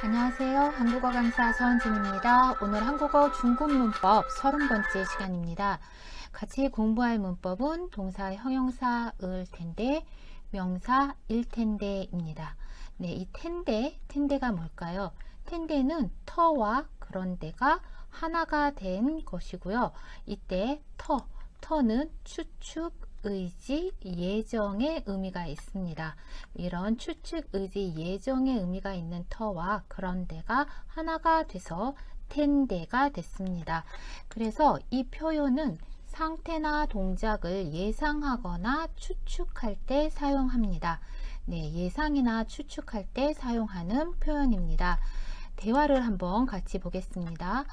안녕하세요. 한국어 강사 서은진입니다. 오늘 한국어 중급 문법 30번째 시간입니다. 같이 공부할 문법은 동사, 형용사, 을 텐데, 명사, 일 텐데입니다. 네, 이 텐데가 뭘까요? 텐데는 터와 그런데가 하나가 된 것이고요. 이때 터는 추측, 의지, 예정의 의미가 있습니다. 이런 추측, 의지, 예정의 의미가 있는 터와 그런데가 하나가 돼서 텐데가 됐습니다. 그래서 이 표현은 상태나 동작을 예상하거나 추측할 때 사용합니다. 네, 예상이나 추측할 때 사용하는 표현입니다. 대화를 한번 같이 보겠습니다.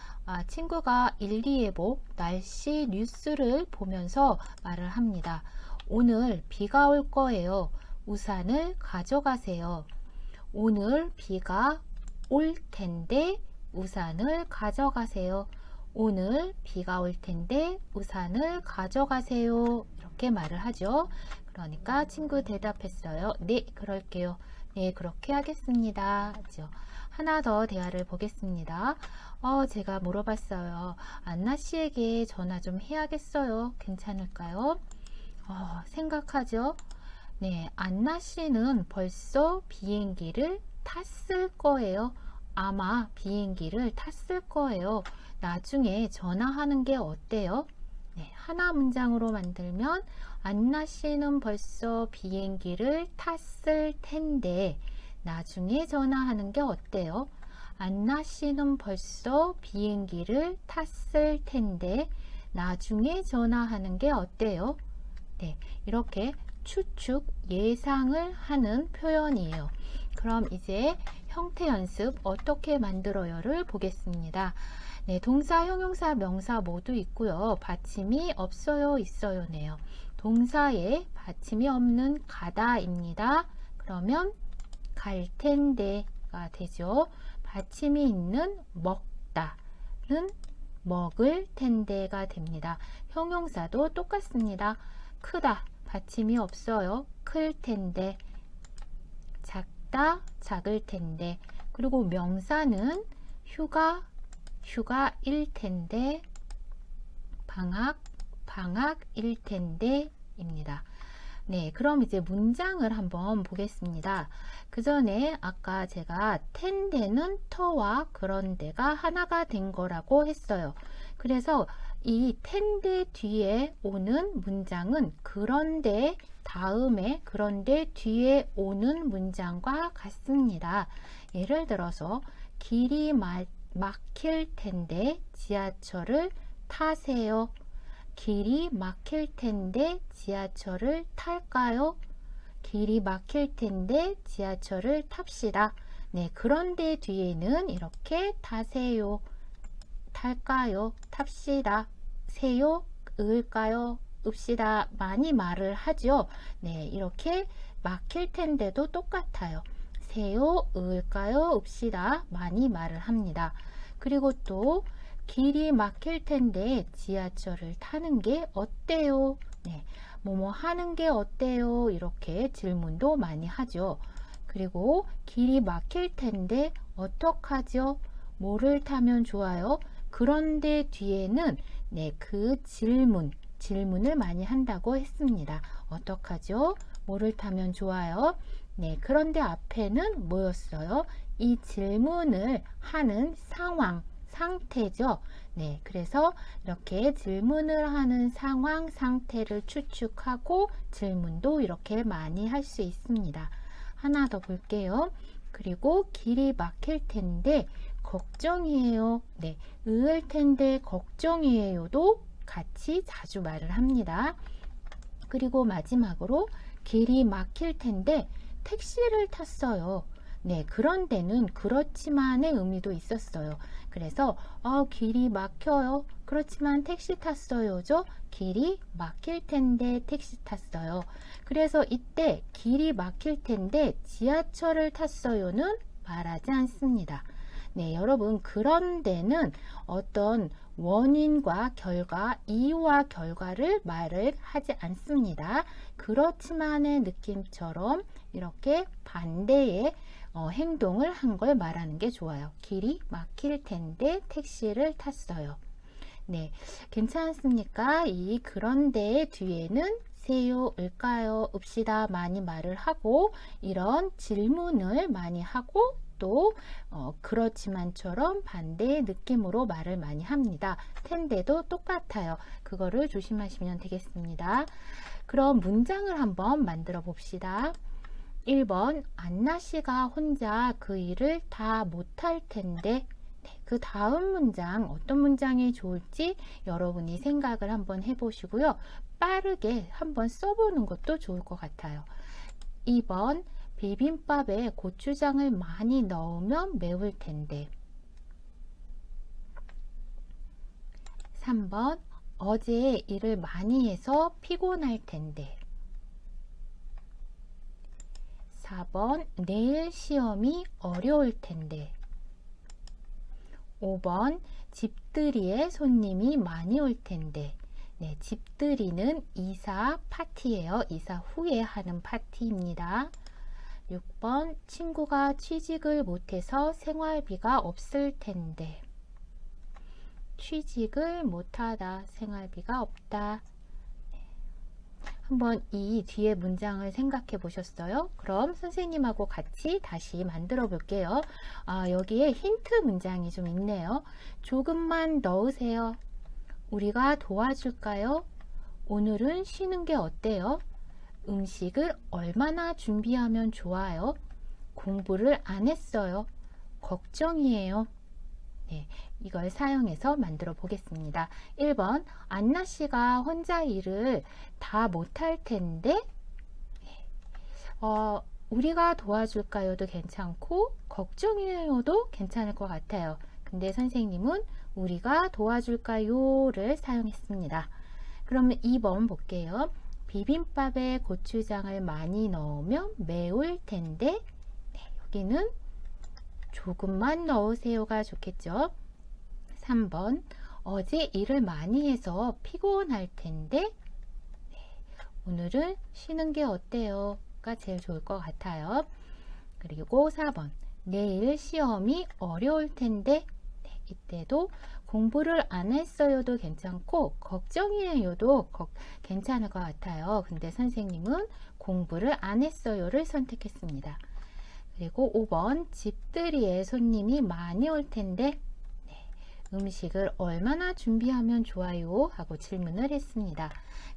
친구가 일기예보, 날씨 뉴스를 보면서 말을 합니다. 오늘 비가 올 거예요. 우산을 가져가세요. 오늘 비가 올 텐데 우산을 가져가세요. 오늘 비가 올 텐데 우산을 가져가세요. 이렇게 말을 하죠. 그러니까 친구 대답했어요. 네, 그럴게요. 네, 그렇게 하겠습니다. 하죠. 하나 더 대화를 보겠습니다. 제가 물어봤어요. 안나 씨에게 전화 좀 해야겠어요. 괜찮을까요? 생각하죠? 네, 안나 씨는 벌써 비행기를 탔을 거예요. 아마 비행기를 탔을 거예요. 나중에 전화하는 게 어때요? 네, 하나 문장으로 만들면 안나 씨는 벌써 비행기를 탔을 텐데 나중에 전화하는 게 어때요? 안나 씨는 벌써 비행기를 탔을 텐데 나중에 전화하는 게 어때요? 네, 이렇게 추측, 예상을 하는 표현이에요. 그럼 이제 형태 연습 어떻게 만들어요를 보겠습니다. 네, 동사, 형용사, 명사 모두 있고요. 받침이 없어요, 있어요네요. 동사에 받침이 없는 가다입니다. 그러면 갈 텐데가 되죠. 받침이 있는 먹다는 먹을 텐데가 됩니다. 형용사도 똑같습니다. 크다, 받침이 없어요. 클 텐데. 작다, 작을 텐데. 그리고 명사는 휴가일 텐데. 방학일 텐데 입니다. 네, 그럼 이제 문장을 한번 보겠습니다. 그 전에 아까 제가 텐데는 터와 그런데가 하나가 된 거라고 했어요. 그래서 이 텐데 뒤에 오는 문장은 그런데 다음에 그런데 뒤에 오는 문장과 같습니다. 예를 들어서 길이 막힐 텐데 지하철을 타세요. 길이 막힐 텐데 지하철을 탈까요? 길이 막힐 텐데 지하철을 탑시다. 네, 그런데 뒤에는 이렇게 타세요, 탈까요, 탑시다, 세요, 을까요, 읍시다 많이 말을 하죠. 네, 이렇게 막힐 텐데도 똑같아요. 세요, 을까요, 읍시다 많이 말을 합니다. 그리고 또 길이 막힐 텐데 지하철을 타는 게 어때요? 네, 뭐뭐 하는 게 어때요? 이렇게 질문도 많이 하죠. 그리고 길이 막힐 텐데 어떡하죠? 뭐를 타면 좋아요? 그런데 뒤에는 네, 그 질문을 많이 한다고 했습니다. 어떡하죠? 뭐를 타면 좋아요? 네, 그런데 앞에는 뭐였어요? 이 질문을 하는 상태죠. 네, 그래서 이렇게 질문을 하는 상황, 상태를 추측하고 질문도 이렇게 많이 할 수 있습니다. 하나 더 볼게요. 그리고 길이 막힐 텐데 걱정이에요. 네, 으을 텐데 걱정이에요도 같이 자주 말을 합니다. 그리고 마지막으로 길이 막힐 텐데 택시를 탔어요. 네, 그런데는 그렇지만의 의미도 있었어요. 그래서 길이 막혀요. 그렇지만 택시 탔어요죠. 길이 막힐 텐데 택시 탔어요. 그래서 이때 길이 막힐 텐데 지하철을 탔어요는 말하지 않습니다. 네, 여러분, 그런데는 어떤 원인과 결과, 이유와 결과를 말을 하지 않습니다. 그렇지만의 느낌처럼 이렇게 반대의 행동을 한 걸 말하는 게 좋아요. 길이 막힐 텐데 택시를 탔어요. 네, 괜찮습니까? 이 그런데 뒤에는 세요, 을까요, 읍시다 많이 말을 하고 이런 질문을 많이 하고 또 그렇지만처럼 반대의 느낌으로 말을 많이 합니다. 텐데도 똑같아요. 그거를 조심하시면 되겠습니다. 그럼 문장을 한번 만들어 봅시다. 1번 안나씨가 혼자 그 일을 다 못할 텐데 그 다음 문장 어떤 문장이 좋을지 여러분이 생각을 한번 해보시고요. 빠르게 한번 써보는 것도 좋을 것 같아요. 2번 비빔밥에 고추장을 많이 넣으면 매울 텐데. 3번 어제 일을 많이 해서 피곤할 텐데. 4번 내일 시험이 어려울 텐데. 5번 집들이에 손님이 많이 올 텐데. 네, 집들이는 이사 파티예요. 이사 후에 하는 파티입니다. 6번 친구가 취직을 못해서 생활비가 없을 텐데. 취직을 못하다, 생활비가 없다. 한번 이 뒤에 문장을 생각해 보셨어요? 그럼 선생님하고 같이 다시 만들어 볼게요. 여기에 힌트 문장이 좀 있네요. 조금만 넣으세요. 우리가 도와줄까요? 오늘은 쉬는 게 어때요? 음식을 얼마나 준비하면 좋아요? 공부를 안 했어요. 걱정이에요. 네, 이걸 사용해서 만들어 보겠습니다. 1번 안나씨가 혼자 일을 다 못할 텐데 우리가 도와줄까요도 괜찮고 걱정이에요도 괜찮을 것 같아요. 근데 선생님은 우리가 도와줄까요를 사용했습니다. 그러면 2번 볼게요. 비빔밥에 고추장을 많이 넣으면 매울 텐데 여기는 조금만 넣으세요가 좋겠죠. 3번 어제 일을 많이 해서 피곤할 텐데 오늘은 쉬는 게 어때요? 가 제일 좋을 것 같아요. 그리고 4번 내일 시험이 어려울 텐데 이때도 공부를 안 했어요도 괜찮고 걱정이에요도 괜찮을 것 같아요. 근데 선생님은 공부를 안 했어요를 선택했습니다. 그리고 5번 집들이에 손님이 많이 올 텐데 음식을 얼마나 준비하면 좋아요? 하고 질문을 했습니다.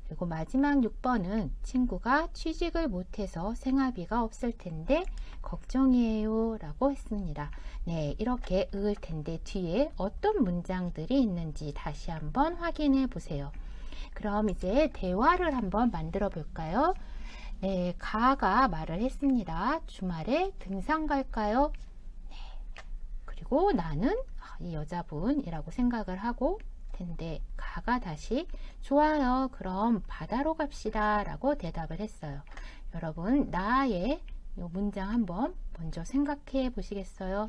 그리고 마지막 6번은 친구가 취직을 못해서 생활비가 없을 텐데 걱정이에요 라고 했습니다. 네, 이렇게 을 텐데 뒤에 어떤 문장들이 있는지 다시 한번 확인해 보세요. 그럼 이제 대화를 한번 만들어 볼까요? 네, 가가 말을 했습니다. 주말에 등산 갈까요? 네, 그리고 나는 이 여자분이라고 생각을 하고 텐데 가가 다시 좋아요. 그럼 바다로 갑시다 라고 대답을 했어요. 여러분 나의 이 문장 한번 먼저 생각해 보시겠어요?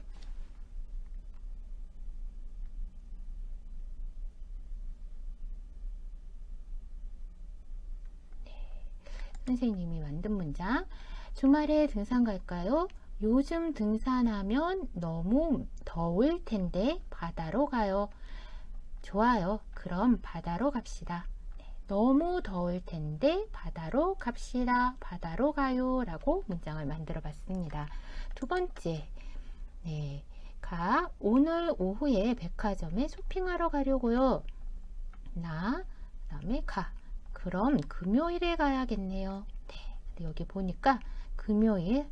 선생님이 만든 문장 주말에 등산 갈까요? 요즘 등산하면 너무 더울 텐데 바다로 가요. 좋아요. 그럼 바다로 갑시다. 너무 더울 텐데 바다로 갑시다. 바다로 가요 라고 문장을 만들어 봤습니다. 두 번째 오늘 오후에 백화점에 쇼핑하러 가려고요. 그 다음에 그럼 금요일에 가야겠네요. 여기 보니까 금요일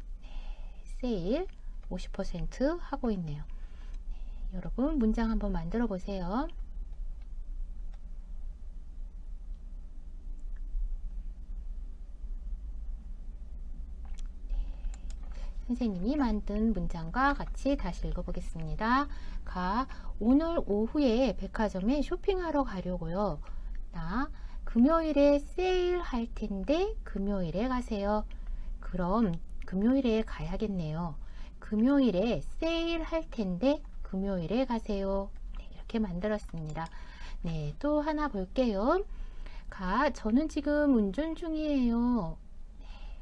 세일 50% 하고 있네요. 여러분 문장 한번 만들어 보세요. 선생님이 만든 문장과 같이 다시 읽어보겠습니다. 오늘 오후에 백화점에 쇼핑하러 가려고요. 금요일에 세일할 텐데 금요일에 가세요. 그럼 금요일에 가야겠네요. 금요일에 세일할 텐데 금요일에 가세요. 이렇게 만들었습니다. 네, 또 하나 볼게요. 저는 지금 운전 중이에요.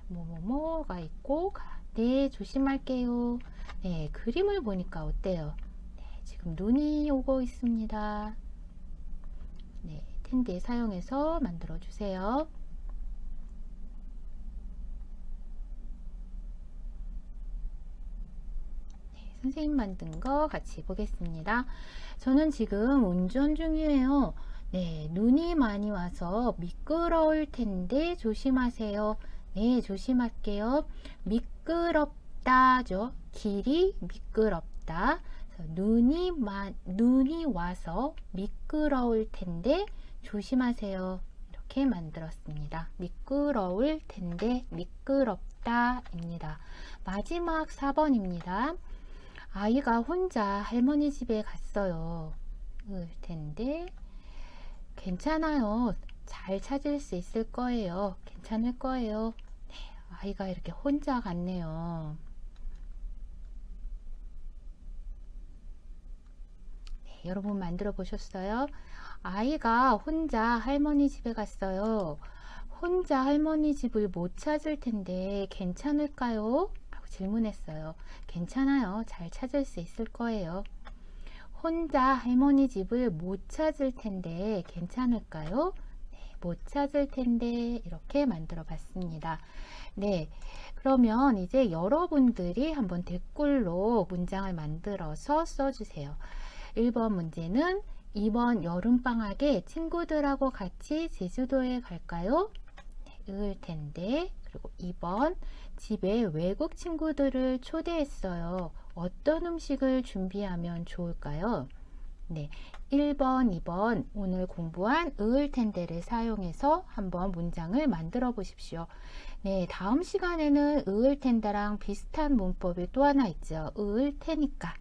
뭐뭐뭐가 있고 네, 조심할게요. 네, 그림을 보니까 어때요? 네, 지금 눈이 오고 있습니다. 네, 텐데 사용해서 만들어 주세요. 네, 선생님 만든 거 같이 보겠습니다. 저는 지금 운전 중이에요. 네, 눈이 많이 와서 미끄러울 텐데 조심하세요. 네, 조심할게요. 미끄럽다죠. 길이 미끄럽다. 눈이 와서 미끄러울 텐데 조심하세요. 이렇게 만들었습니다. 미끄러울 텐데 미끄럽다 입니다. 마지막 4번입니다. 아이가 혼자 할머니 집에 갔어요. 텐데 괜찮아요. 잘 찾을 수 있을 거예요. 괜찮을 거예요. 네, 아이가 이렇게 혼자 갔네요. 네, 여러분 만들어 보셨어요? 아이가 혼자 할머니 집에 갔어요. 혼자 할머니 집을 못 찾을 텐데 괜찮을까요? 라고 질문했어요. 괜찮아요. 잘 찾을 수 있을 거예요. 혼자 할머니 집을 못 찾을 텐데 괜찮을까요? 네, 못 찾을 텐데 이렇게 만들어 봤습니다. 네, 그러면 이제 여러분들이 한번 댓글로 문장을 만들어서 써주세요. 1번 문제는 이번 여름방학에 친구들하고 같이 제주도에 갈까요? 네, 을 텐데. 그리고 2번 집에 외국 친구들을 초대했어요. 어떤 음식을 준비하면 좋을까요? 네, 1번, 2번 오늘 공부한 을 텐데를 사용해서 한번 문장을 만들어 보십시오. 네, 다음 시간에는 을 텐데랑 비슷한 문법이 또 하나 있죠. 을 테니까.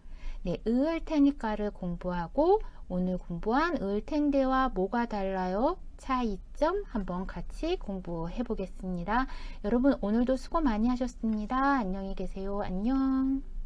네, 을 테니까를 공부하고 오늘 공부한 을 텐데와 뭐가 달라요? 차이점 한번 같이 공부해 보겠습니다. 여러분 오늘도 수고 많이 하셨습니다. 안녕히 계세요. 안녕.